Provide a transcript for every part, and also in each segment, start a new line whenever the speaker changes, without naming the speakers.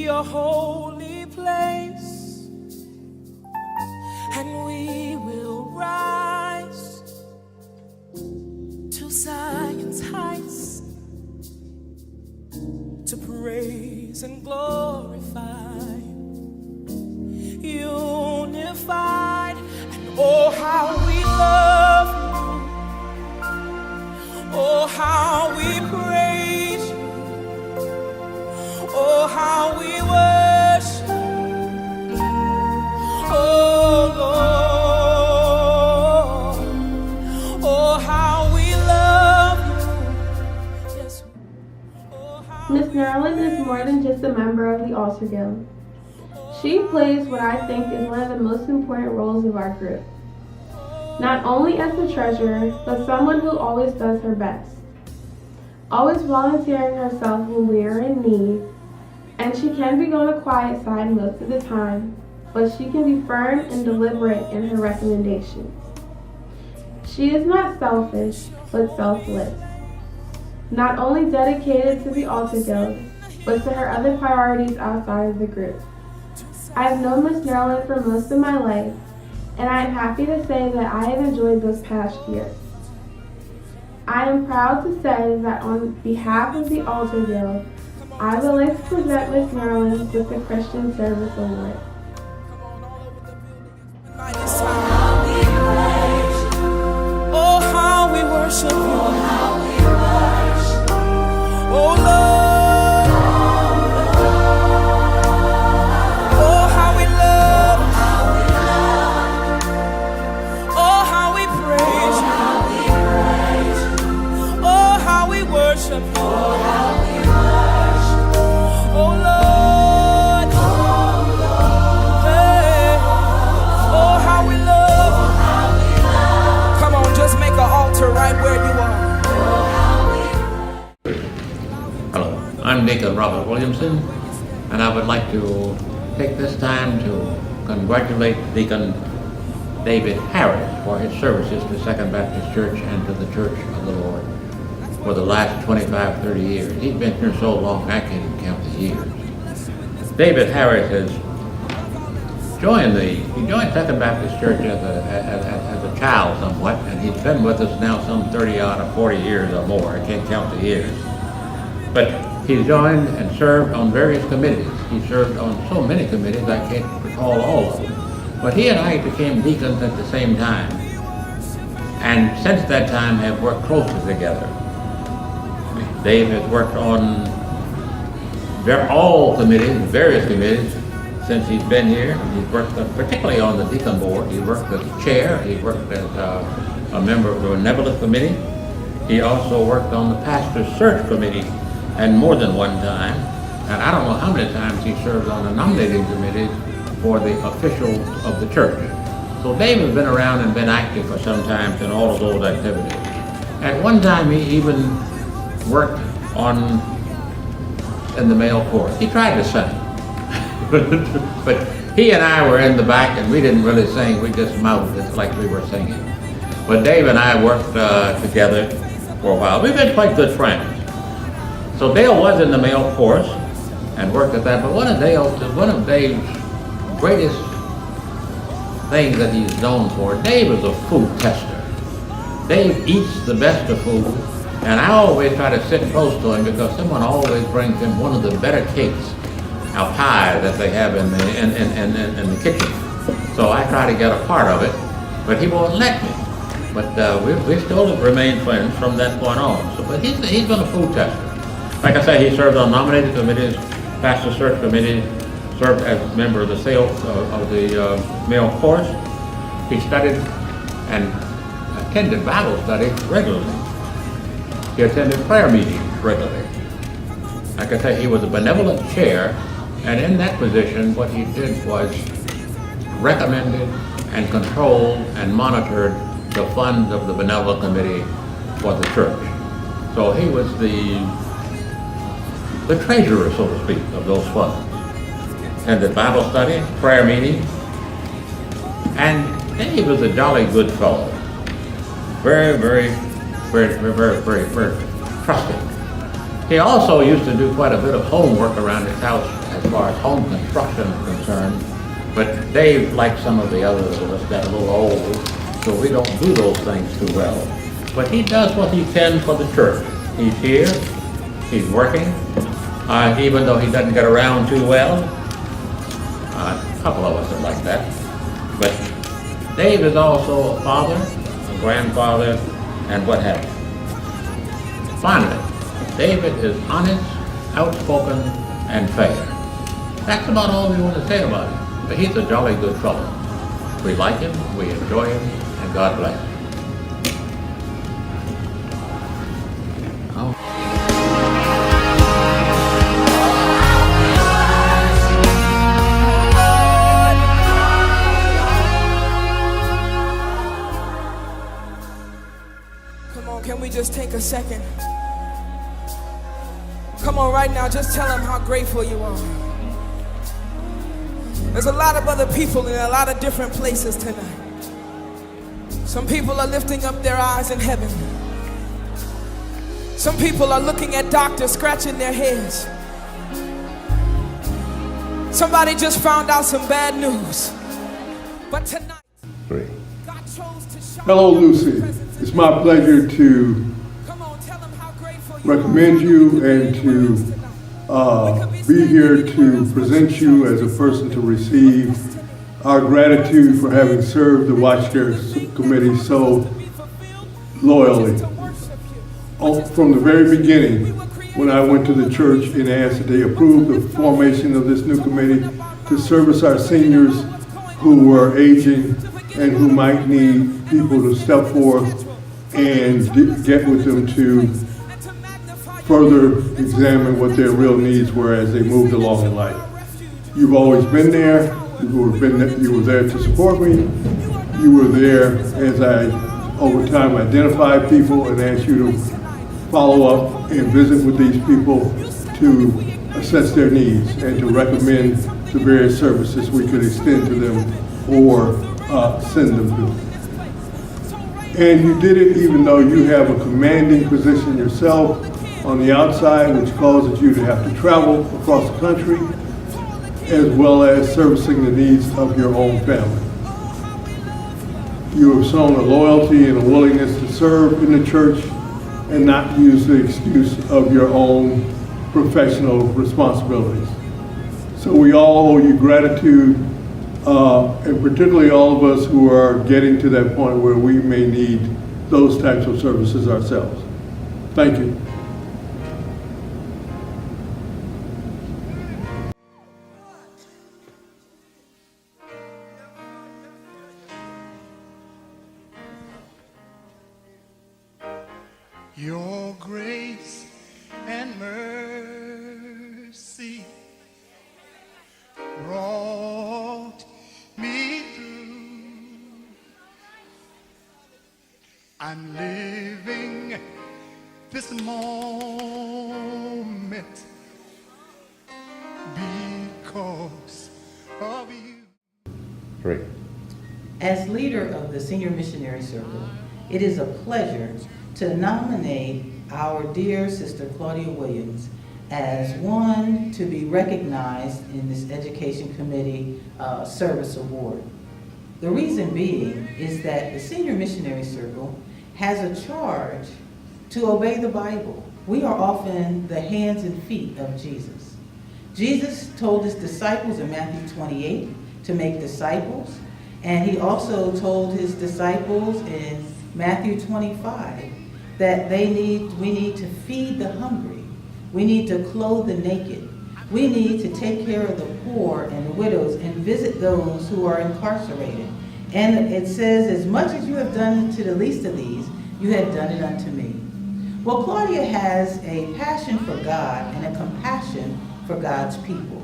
your holy place, and we will rise to Zion's heights to praise and glorify, unified. And oh, how we love you, oh, how we praise you, oh, how we worship, oh Lord, oh, how we love you. Yes. Oh, how
Miss Nerlin is more than just a member of the Altar Guild. She plays what I think is one of the most important roles of our group. Not only as the treasurer, but someone who always does her best. Always volunteering herself when we are in need, and she can be on the quiet side most of the time, but she can be firm and deliberate in her recommendations. She is not selfish, but selfless. Not only dedicated to the Altar Guild, but to her other priorities outside of the group. I have known Miss Nerlin for most of my life, and I am happy to say that I have enjoyed those past years. I am proud to say that on behalf of the Altar Guild, I would like to present Miss Nerlin with the Christian Service Award.
oh, how we worship you, oh Lord.
I'm Deacon Robert Williamson, and I would like to take this time to congratulate Deacon David Harris for his services to Second Baptist Church and to the Church of the Lord for the last 25, 30 years. He's been here so long I can't even count the years. David Harris has joined Second Baptist Church as a child somewhat, and he's been with us now some 30 odd or 40 years or more. I can't count the years. But he's joined and served on various committees. He served on so many committees I can't recall all of them. But he and I became deacons at the same time, and since that time have worked closely together. Dave has worked on all committees, various committees, since he's been here. He's worked particularly on the deacon board. He worked as chair. He worked as a member of the benevolent committee. He also worked on the pastor's search committee, and more than one time. And I don't know how many times he served on the nominating committee for the officials of the church. So Dave has been around and been active for some time in all of those activities. At one time he even worked in the male chorus. He tried to sing. But he and I were in the back and we didn't really sing, we just mouthed it like we were singing. But Dave and I worked together for a while. We've been quite good friends. So Dale was in the male chorus and worked at that, but one of Dave's greatest things that he's known for, Dave is a food tester. Dave eats the best of food, and I always try to sit close to him because someone always brings him one of the better cakes, a pie that they have in the kitchen. So I try to get a part of it, but he won't let me. But we still have remained friends from that point on. So, but he's been a food tester. Like I said, he served on nominated committees, pastor search committee, served as a member of the male chorus. He studied and attended Bible study regularly. He attended prayer meetings regularly. Like I said, he was a benevolent chair, and in that position, what he did was recommended and controlled and monitored the funds of the benevolent committee for the church. So he was the treasurer, so to speak, of those funds. And the Bible study, prayer meeting, and he was a jolly good fellow. Very trusting. He also used to do quite a bit of homework around his house as as far as home construction is concerned. But Dave, like some of the others of us, got a little old, so we don't do those things too well. But he does what he can for the church. He's here, he's working, even though he doesn't get around too well. A couple of us are like that. But Dave is also a father, a grandfather, and what have you. Finally, David is honest, outspoken, and fair. That's about all we want to say about him. But he's a jolly good fellow. We like him, we enjoy him, and God bless him.
Come on, can we just take a second? Come on, right now, just tell them how grateful you are. There's a lot of other people in a lot of different places tonight. Some people are lifting up their eyes in heaven. Some people are looking at doctors scratching their heads. Somebody just found out some bad news. But tonight, God chose to show
Hello, Lucy. It's my pleasure to recommend you and to be here to present you as a person to receive our gratitude for having served the Watch Care Committee so loyally. From the very beginning, when I went to the church and asked that they approve the formation of this new committee to service our seniors who were aging and who might need people to step forth and get with them to further examine what their real needs were as they moved along in life. You've always been there. You were there to support me. You were there as I, over time, identified people and asked you to follow up and visit with these people to assess their needs and to recommend the various services we could extend to them or send them to. And you did it even though you have a commanding position yourself on the outside, which causes you to have to travel across the country, as well as servicing the needs of your own family. You have shown a loyalty and a willingness to serve in the church and not use the excuse of your own professional responsibilities. So we all owe you gratitude, and particularly all of us who are getting to that point where we may need those types of services ourselves. Thank you.
Your grace and mercy brought me through. I'm living this moment because of you.
Great.
As leader of the Senior Missionary Circle, it is a pleasure to nominate our dear Sister Claudia Williams as one to be recognized in this Education Committee Service Award. The reason being is that the Senior Missionary Circle has a charge to obey the Bible. We are often the hands and feet of Jesus. Jesus told his disciples in Matthew 28 to make disciples, and he also told his disciples in Matthew 25 that we need to feed the hungry. We need to clothe the naked. We need to take care of the poor and the widows and visit those who are incarcerated. And it says, as much as you have done to the least of these, you have done it unto me. Well, Claudia has a passion for God and a compassion for God's people.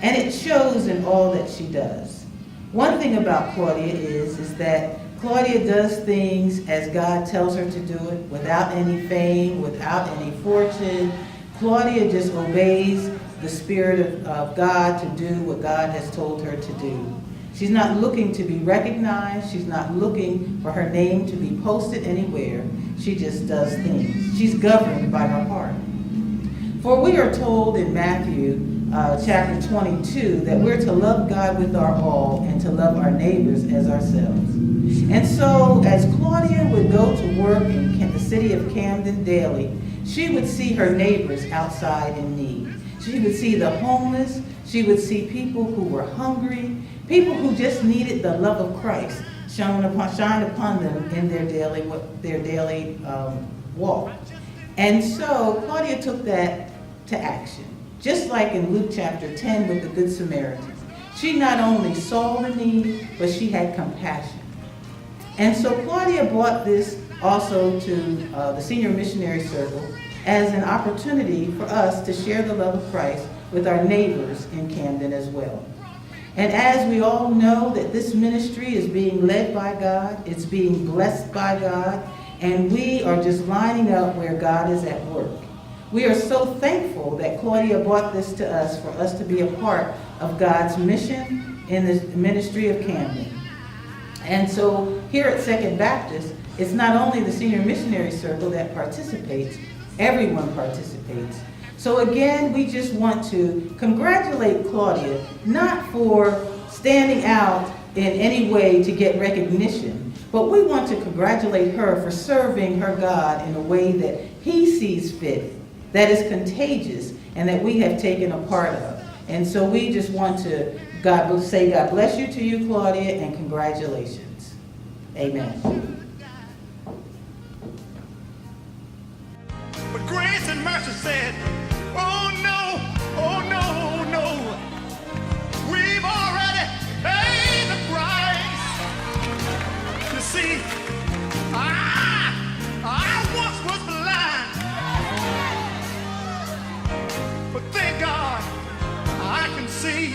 And it shows in all that she does. One thing about Claudia is that Claudia does things as God tells her to do it, without any fame, without any fortune. Claudia just obeys the Spirit of God to do what God has told her to do. She's not looking to be recognized. She's not looking for her name to be posted anywhere. She just does things. She's governed by her heart. For we are told in Matthew chapter 22, that we're to love God with our all and to love our neighbors as ourselves. And so as Claudia would go to work in the city of Camden daily, she would see her neighbors outside in need. She would see the homeless. She would see people who were hungry, people who just needed the love of Christ shine upon them in their daily walk. And so Claudia took that to action. Just like in Luke chapter 10 with the Good Samaritan. She not only saw the need, but she had compassion. And so Claudia brought this also to the Senior Missionary Circle as an opportunity for us to share the love of Christ with our neighbors in Camden as well. And as we all know that this ministry is being led by God, it's being blessed by God, and we are just lining up where God is at work. We are so thankful that Claudia brought this to us for us to be a part of God's mission in the ministry of Camden. And so here at Second Baptist, it's not only the Senior Missionary Circle that participates, everyone participates. So again, we just want to congratulate Claudia, not for standing out in any way to get recognition, but we want to congratulate her for serving her God in a way that He sees fit, that is contagious, and that we have taken a part of. And so we just want to say God bless you to you, Claudia, and congratulations. Amen.
But grace and mercy said, oh no, no. We've already paid the price. You see, I once was blind, but thank God I can see.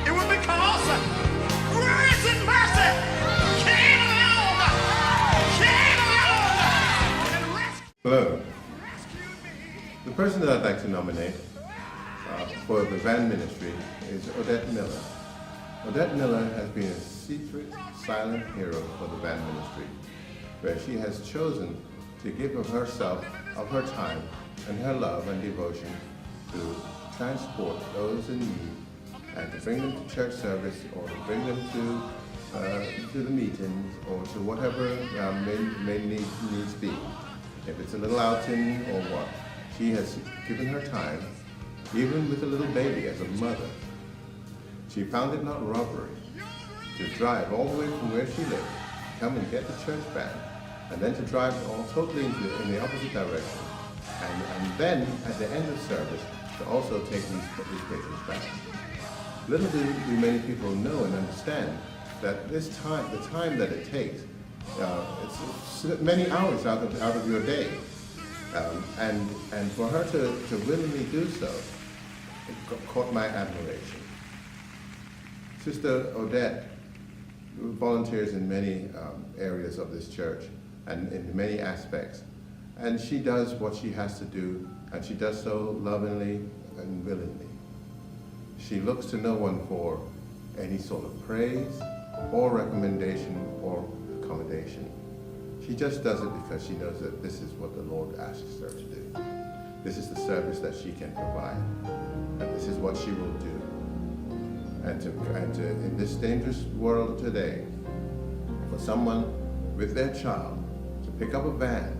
It was because grace and mercy came along and rescued.
Hello. The person that I'd like to nominate for the van ministry is Odette Miller. Odette Miller has been a secret, silent hero for the van ministry, where she has chosen to give of herself, of her time, and her love and devotion to transport those in need and to bring them to church service or to bring them to the meetings or to whatever needs be. If it's a little outing or what, she has given her time, even with a little baby as a mother. She found it not robbery to drive all the way from where she lived, come and get the church van, and then to drive all totally in the opposite direction. And then, at the end of service, to also take these patrons back. Little do many people know and understand that this time, the time that it takes, it's many hours out of your day. And for her to willingly do so, it caught my admiration. Sister Odette volunteers in many areas of this church and in many aspects. And she does what she has to do, and she does so lovingly and willingly. She looks to no one for any sort of praise or recommendation or accommodation. She just does it because she knows that this is what the Lord asks her to do. This is the service that she can provide, and this is what she will do. And to in this dangerous world today, for someone with their child to pick up a van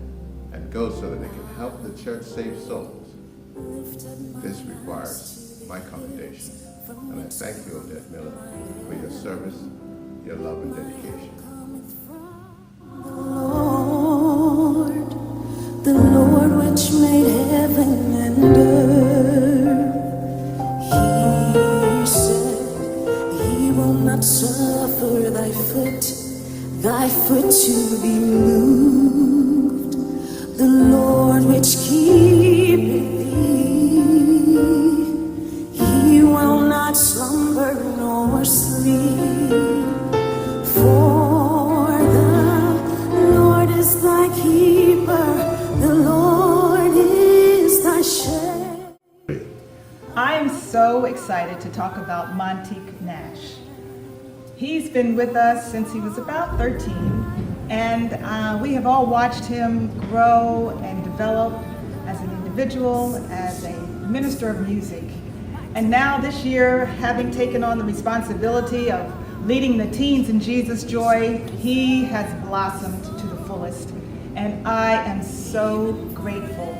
and go so that they can help the church save souls, this requires my commendation. And I thank you, Odette Miller, for your service, your love and dedication.
The Lord which made heaven and earth, He said He will not suffer thy foot to be moved. The Lord which keepeth thee, He will not slumber nor sleep. For the Lord is thy keeper, the Lord is thy shade.
I am so excited to talk about Montique Nash. He's been with us since he was about 13, and we have all watched him grow and develop as an individual, as a minister of music. And now this year, having taken on the responsibility of leading the teens in Jesus Joy, he has blossomed to the fullest. And I am so grateful.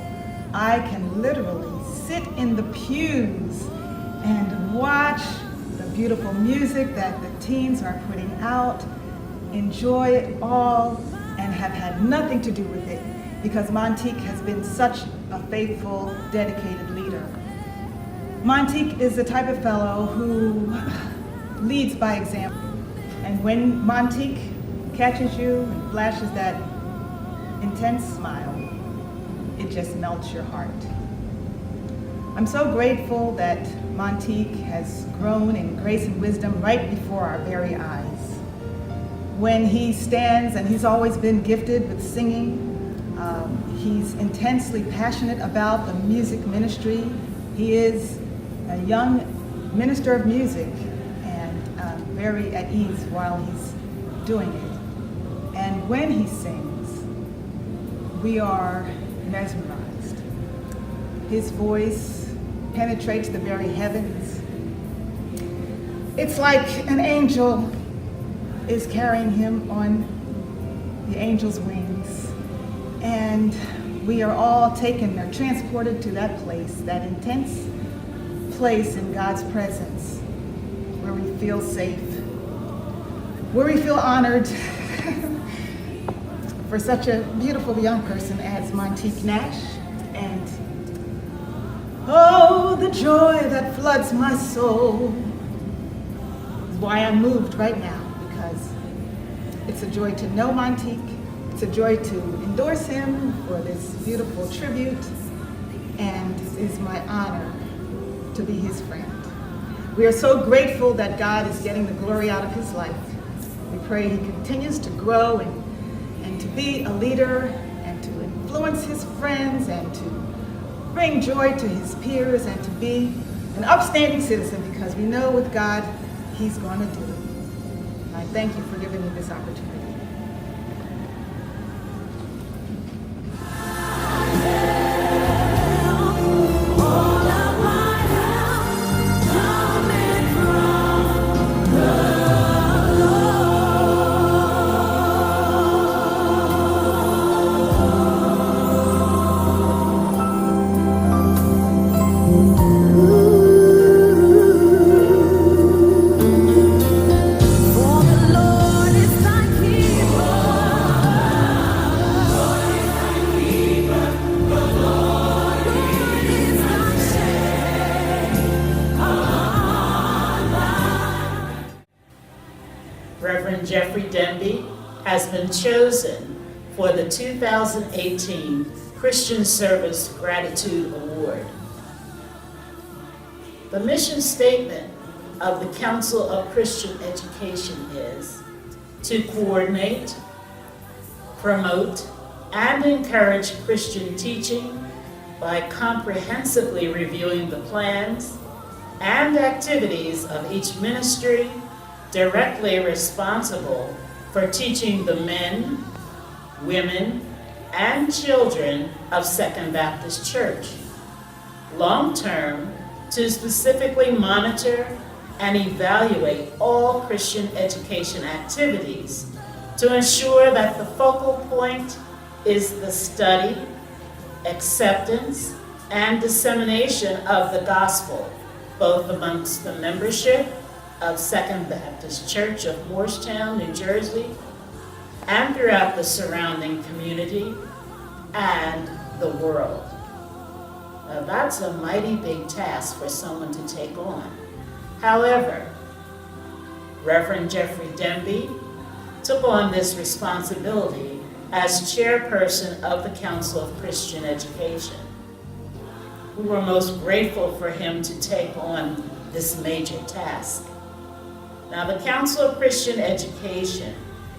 I can literally sit in the pews and watch the beautiful music that the teens are putting out, enjoy it all, and have had nothing to do with it because Montique has been such a faithful, dedicated leader. Montique is the type of fellow who leads by example. And when Montique catches you and flashes that intense smile, it just melts your heart. I'm so grateful that Montique has grown in grace and wisdom right before our very eyes. When he stands, and he's always been gifted with singing, he's intensely passionate about the music ministry. He is a young minister of music and very at ease while he's doing it. And when he sings, we are mesmerized. His voice penetrates the very heavens. It's like an angel is carrying him on the angel's wings. And we are all taken or transported to that place, that intense place in God's presence where we feel safe, where we feel honored for such a beautiful young person as Montique Nash. And oh, the joy that floods my soul is why I'm moved right now, because it's a joy to know Montique. It's a joy to endorse him for this beautiful tribute, and it is my honor to be his friend. We are so grateful that God is getting the glory out of his life. We pray he continues to grow and to be a leader and to influence his friends and to bring joy to his peers and to be an upstanding citizen, because we know with God, he's going to do it. I thank you for giving me this opportunity.
Reverend Jeffrey Denby has been chosen for the 2018 Christian Service Gratitude Award. The mission statement of the Council of Christian Education is to coordinate, promote, and encourage Christian teaching by comprehensively reviewing the plans and activities of each ministry directly responsible for teaching the men, women, and children of Second Baptist Church. Long-term, to specifically monitor and evaluate all Christian education activities to ensure that the focal point is the study, acceptance, and dissemination of the gospel, both amongst the membership of Second Baptist Church of Morristown, New Jersey, and throughout the surrounding community and the world. Now, that's a mighty big task for someone to take on. However, Reverend Jeffrey Denby took on this responsibility as chairperson of the Council of Christian Education. We were most grateful for him to take on this major task. Now, the Council of Christian Education,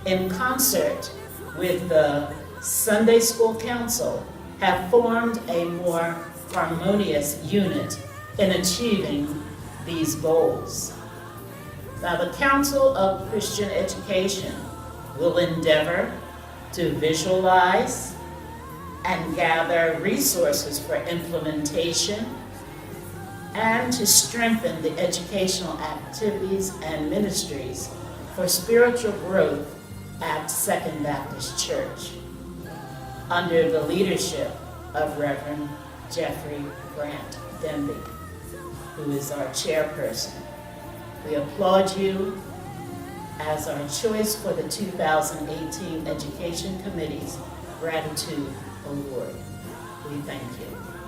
in concert with the Sunday School Council, have formed a more harmonious unit in achieving these goals. Now, the Council of Christian Education will endeavor to visualize and gather resources for implementation and to strengthen the educational activities and ministries for spiritual growth at Second Baptist Church, under the leadership of Reverend Jeffrey Grant Denby, who is our chairperson. We applaud you as our choice for the 2018 Education Committee's Gratitude Award. We thank you.